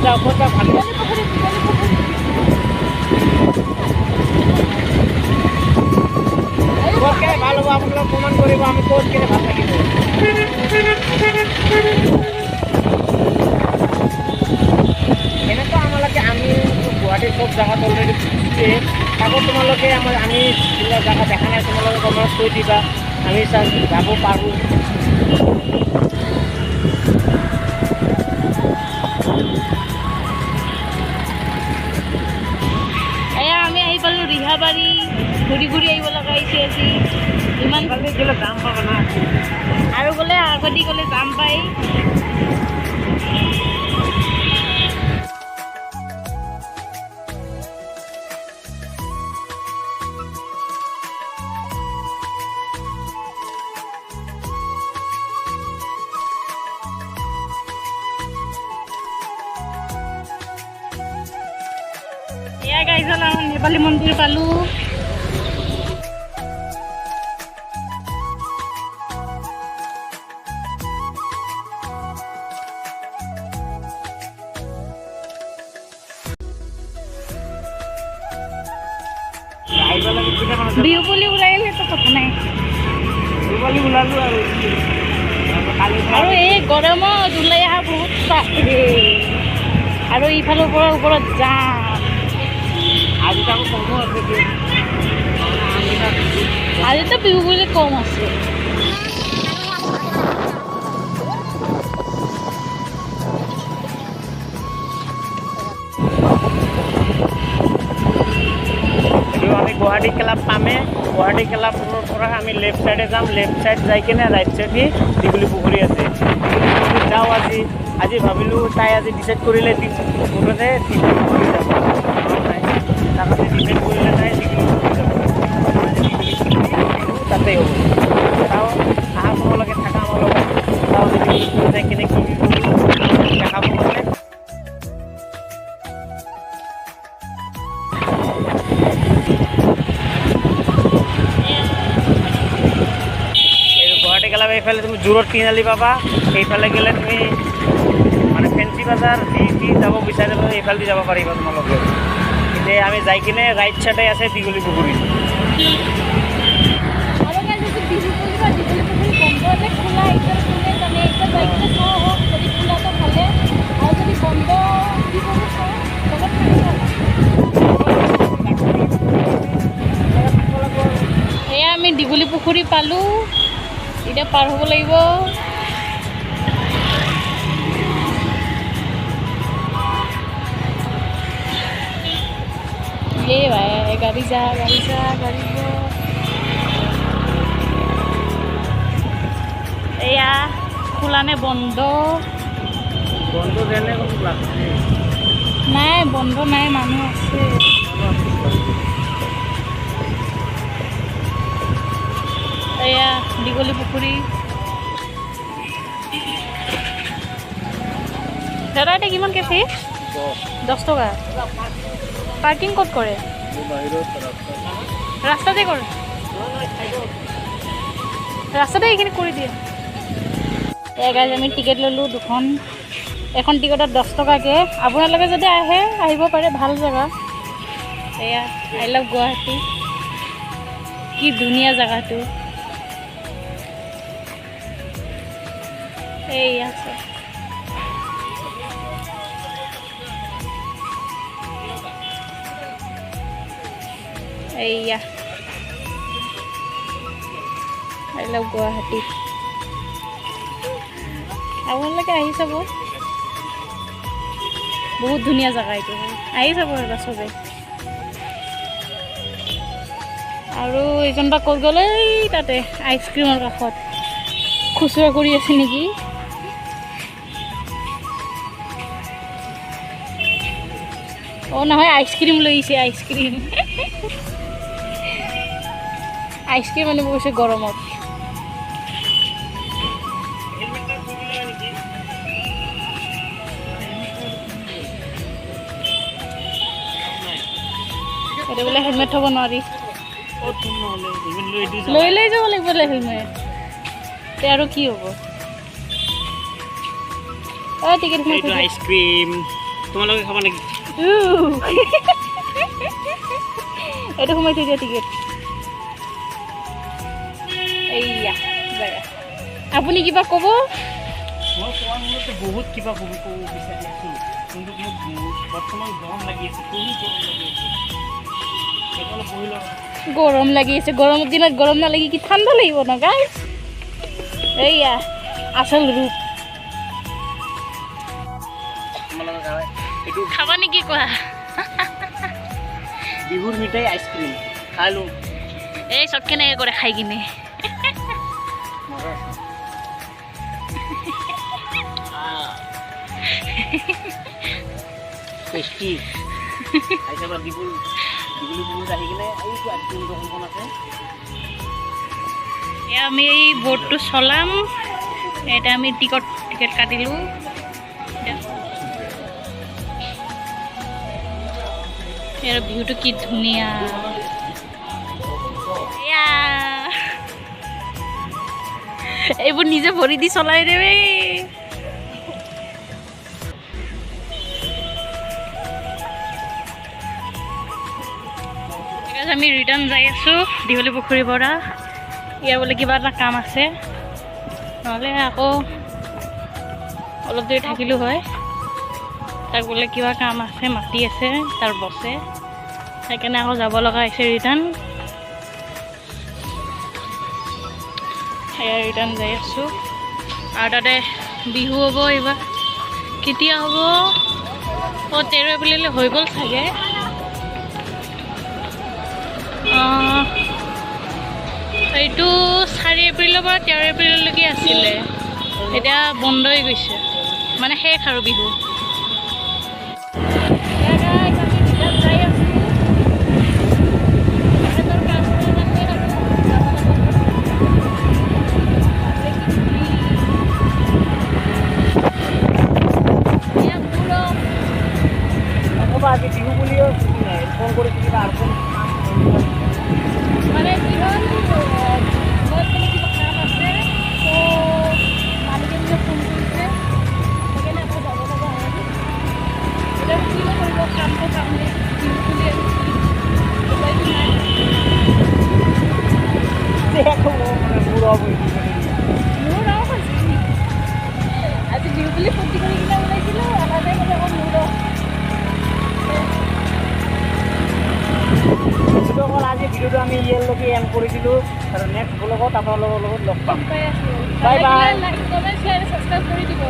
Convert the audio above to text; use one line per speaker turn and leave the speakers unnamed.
যাওঁ ক'ত যাওঁ ভাবি ক'ত কেনে ভাল হ'ব আপোনালোক কমেণ্ট কৰিব আমি ক'ত কেনে ভাল লাগিব এনেকুৱা আমালোকে আমি গুৱাহাটীৰ চব জেগাত অলৰেডি ফুৰিছোৱে আকৌ তোমালোকে আমি যিবিলাক জেগা দেখা নাই তোমালোকে কমেণ্ট কৈ দিবা আমি যাব পাৰোঁ
এয়া আমি আহি পালোঁ ৰিহাবাৰী ঘূৰি ঘূৰি আহিব লগা হৈছে আজি ইমান
গ'লে যাম পাব না
আৰু গ'লে আগতে গ'লে যাম পাই এয়া গাইজ আমি নেপালী মন্দিৰ পালোঁ বিহু বুলি ওলাইলেতো কথা নাই
ওলালোঁ
আৰু এই গৰমত ওলাই অহা বহুত আৰু ইফালৰ পৰা ওপৰত যাম
আজিতো আকৌ কমো আছে
আজিতো বিহু বুলি কম আছে
আমি গুৱাহাটী ক্লাব পামে গুৱাহাটী ক্লাবৰ পৰা আমি লেফ্ট চাইডে যাম লেফ্ট চাইড যাই কিনে ৰাইট চাইডে দীঘলী পুখুৰী আছে যাওঁ আজি ভাবিলোঁ তাই আজি ডিচাইড কৰিলে মুঠতে দীঘলী পুখুৰী যাব তাৰপাছত ডিচাইড কৰিলে তাই দীঘলী পুখুৰী যাব তাতে হ'ব চাওঁ আহা তোমালোকে থাকা আমাৰ লগত চাওঁ দীঘলী পুখুৰী যাই কিনে কি দেখাব মানে এইফালে তুমি জোৰত তিনিআলি পাবা এইফালে গ'লে তুমি মানে ফেঞ্চি বজাৰ যি যাব বিচাৰে এইফালে দি যাব পাৰিবা তোমালোকে এতিয়া আমি যাই কিনে ৰাইট চাইডে আছে দীঘলী পুখুৰী
এয়া আমি দীঘলী পুখুৰী পালোঁ এতিয়া পাৰ হ'ব লাগিব এই ভাই গাড়ী যা এয়া খোলা নে বন্ধ নাই বন্ধ নাই মানুহ আছে এয়া দীঘলী পুখুৰী দাদা এতিয়া কিমানকৈ ফিজ 10 টকা পাৰ্কিং ক'ত কৰে ৰাস্তাতে কৰে ৰাস্তাতে এইখিনি কৰি দিয়ে এয়া গাইজ আমি টিকেট ল'লোঁ দুখন এখন টিকেটত 10 টকাকৈ আপোনালোকে যদি আহে আহিব পাৰে ভাল জেগা এয়া আই লাভ গুৱাহাটী কি ধুনীয়া জেগাটো এই আছে এইয়া আই লাভ গুৱাহাটী আপোনালোকে আহি চাব বহুত ধুনীয়া জেগা এইটো আহি চাব এবাৰ চবে আৰু এইজন বা ক'ত গ'লে তাতে আইচক্ৰীমৰ কাষত খুচুৰা কৰি আছে নেকি অঁ নহয় আইচক্ৰীম লৈছে আইচক্ৰীম আইচক্ৰীম আনিব গৈছে গৰমত এতিয়া বোলে হেলমেট থ'ব নোৱাৰি লৈ যাব লাগিব বোলে হেলমেট তে আৰু কি হ'ব টিকেট
আইচক্ৰীম তোমালোকে খাবা নেকি?
এইটো সোমাই থৈ দিয়া টিকেট। এইয়া জেগা। আপুনি কিবা ক'ব?
মই কোৱাৰ মূলতে বহুত কিবা ক'ব বিচাৰি আছোঁ, কিন্তু মোক বৰ্তমান গৰম লাগি আছে, বহুত গৰম লাগি আছে। সেইকাৰণে বহি লওঁ।
গৰম লাগি আছে, গৰমৰ দিনত গৰম নালাগি কি ঠাণ্ডা লাগিব ন গাইছ? এইয়া আচল ৰূপ।
তোমালোকে খাবা? এইটো
খাবা নেকি কোৱা?
বিহুৰ মিঠাই আইচক্ৰীম খাই লওঁ।
এই চব কেনেকৈ কৰে খাই কিনে?
মজা আছে। টেষ্টি। আহিছে দীঘল দীঘলী পুখুৰীত আহি কিনে এইটো আইচক্ৰীম দোকানখন আছে।
এতিয়া আমি এই বোটটো চলাম। এতিয়া আমি টিকেট কাটিলোঁ। ইয়াৰ ভিউটো কি ধুনীয়া। এয়া এইবোৰ নিজে ভৰি দি চলাই দেৱে। আমি ৰিটাৰ্ণ যাই আছোঁ দীঘলী পুখুৰীৰ পৰা। ইয়াৰ বোলে কিবা এটা কাম আছে, নহ'লে আকৌ অলপ দেৰি থাকিলোঁ হয়। তাক বোলে কিবা কাম আছে, মাতি আছে তাৰ বছে, সেইকাৰণে আকৌ যাব লগা হৈছে ৰিটাৰ্ণ। সেয়া ৰিটাৰ্ণ যাই আছোঁ। আৰু তাতে বিহু হ'ব এইবাৰ। কেতিয়া হ'ব? 13 এপ্ৰিললৈ হৈ গ'ল চাগে। এইটো 4 এপ্ৰিলৰ পৰা 13 এপ্ৰিললৈকে আছিলে, এতিয়া বন্ধ হৈ গৈছে, মানে শেষ আৰু বিহু।
আজি বিহু বুলিও ফোন কৰিছোঁ, কিবা আৰু
মানে কি হ'ল, কিবা কাম আছে, তো মালিকে ফোন কৰিছে, সেইকাৰণে আকৌ যাব লগা হয়। এতিয়া কিনো কৰিব, কামটো কামে বিহু বুলি উপায়টো নাই। মোৰ আৰু হৈছে আজি বিহু বুলি ফূৰ্তি কৰি কিনে ওলাইছিলোঁ, আধাতে মানে আকৌ মোৰ
আজি ভিডিঅ'টো আমি ইয়ালৈকে এণ্ড কৰিছিলোঁ, আৰু নেক্সট ব্লগত আপোনালোকৰ লগত লগ পাম।
পাই আছোঁ।
Bye bye.
Like comment share subscribe কৰি দিব।